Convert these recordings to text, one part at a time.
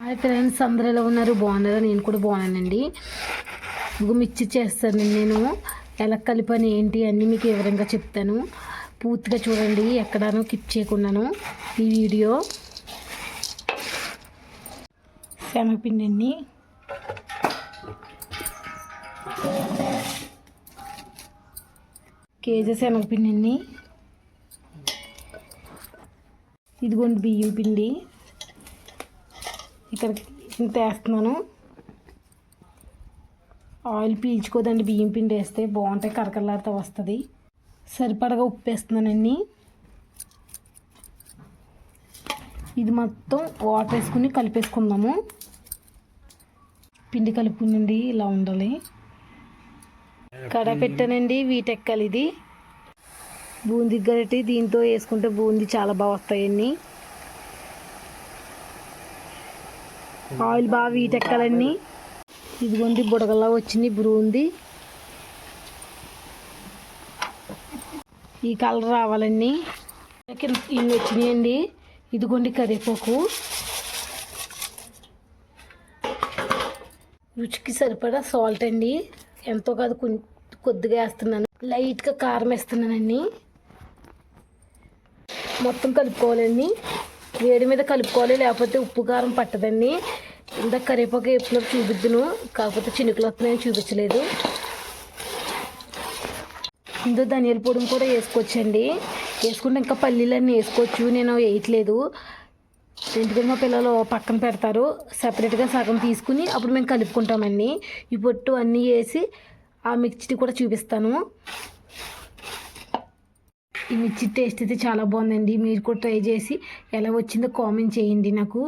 Hi friends, అందరూ ఎలా ఉన్నారు? బాగున్నారా? నేను కూడా బాగున్నానండి. మిర్చి చేస్తాను నేను. ఎలా కలిపని ఏంటి అన్నీ మీకు వివరంగా చెప్తాను. పూర్తిగా చూడండి, ఎక్కడాను కిప్ చేయకుండాను ఈ వీడియో. శనగపిండి అండి, కేజీ శనగపిండి అండి. ఇదిగోండి బియ్యం పిండి, ఇక్కడ ఇంత వేస్తున్నాను. ఆయిల్ పీల్చుకోదండి బియ్యం పిండి వేస్తే, బాగుంటాయి, కరకరలాడుతూ వస్తుంది. సరిపడగా ఉప్పు వేస్తున్నానండి. ఇది మొత్తం వాటర్ వేసుకుని కలిపేసుకుందాము. పిండి కలుపుకునండి, ఇలా ఉండాలి. కడాయి పెట్టానండి, వీటెక్కాలి. ఇది బూందీ గరిటె, దీంతో వేసుకుంటే బూందీ చాలా బాగా వస్తాయండి. ఆయిల్ బాగా వీటెక్కాలండి. ఇదిగోండి బుడగల్లా వచ్చింది బూందీ. ఈ కలర్ రావాలండి. ఇవి వచ్చినాయండి. ఇదిగోండి కరివేపాకు, రుచికి సరిపడా సాల్ట్ అండి. ఎంతో కాదు, కొద్దిగా వేస్తున్నాను. లైట్గా కారం వేస్తున్నానండి. మొత్తం కలుపుకోవాలండి. వేడి మీద కలుపుకోవాలి, లేకపోతే ఉప్పు కారం పట్టదండి. ఇందాక కరివేపాకు ఎప్పుడు చూపిద్దును, కాకపోతే చినుకులు వస్తున్నాయని చూపించలేదు. ఇందులో ధనియాల పొడి కూడా వేసుకోవచ్చండి. వేసుకుంటే ఇంకా పల్లీలన్నీ వేసుకోవచ్చు. నేను వేయట్లేదు, ఎందుకంటే మా పిల్లలు పక్కన పెడతారు. సపరేట్గా సగం తీసుకుని అప్పుడు మేము కలుపుకుంటామండి. ఈ పొట్టు అన్నీ వేసి ఆ మిర్చి కూడా చూపిస్తాను. ఈ మిర్చి టేస్ట్ అయితే చాలా బాగుందండి. మీరు కూడా ట్రై చేసి ఎలా వచ్చిందో కామెంట్ చేయండి. నాకు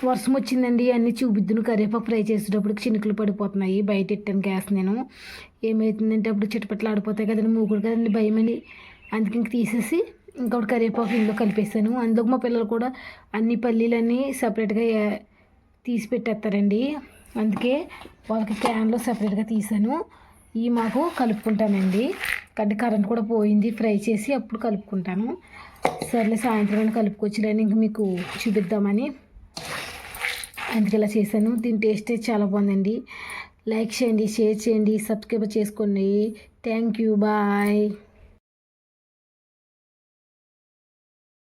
వర్షం వచ్చిందండి, అన్నీ చూపిద్దును. కరివేపాకు ఫ్రై చేసేటప్పుడు చినుకులు పడిపోతున్నాయి. బయట ఎట్టాను గ్యాస్. నేను ఏమవుతుందంటే అప్పుడు చిటపట్లు ఆడిపోతాయి కదండి, మూకుడు కదండి, భయమని. అందుకే ఇంక తీసేసి ఇంకొకటి కరివేపాకు ఇందులో కలిపేసాను. అందులో మా పిల్లలు కూడా అన్ని పల్లీలన్నీ సపరేట్గా తీసి పెట్టేస్తారండి. అందుకే వాళ్ళకి క్యాన్లో సపరేట్గా తీసాను. ఇవి మాకు కలుపుకుంటామండి. అంటే కరెంట్ కూడా పోయింది, ఫ్రై చేసి అప్పుడు కలుపుకుంటాను. సర్లే, సాయంత్రం కలుపుకొచ్చిలేని ఇంక మీకు చూపిద్దామని అందుకే ఇలా చేశాను. దీని టేస్ట్ చాలా బాగుందండి. లైక్ చేయండి, షేర్ చేయండి, సబ్స్క్రైబ్ చేసుకోండి. Thank you, bye.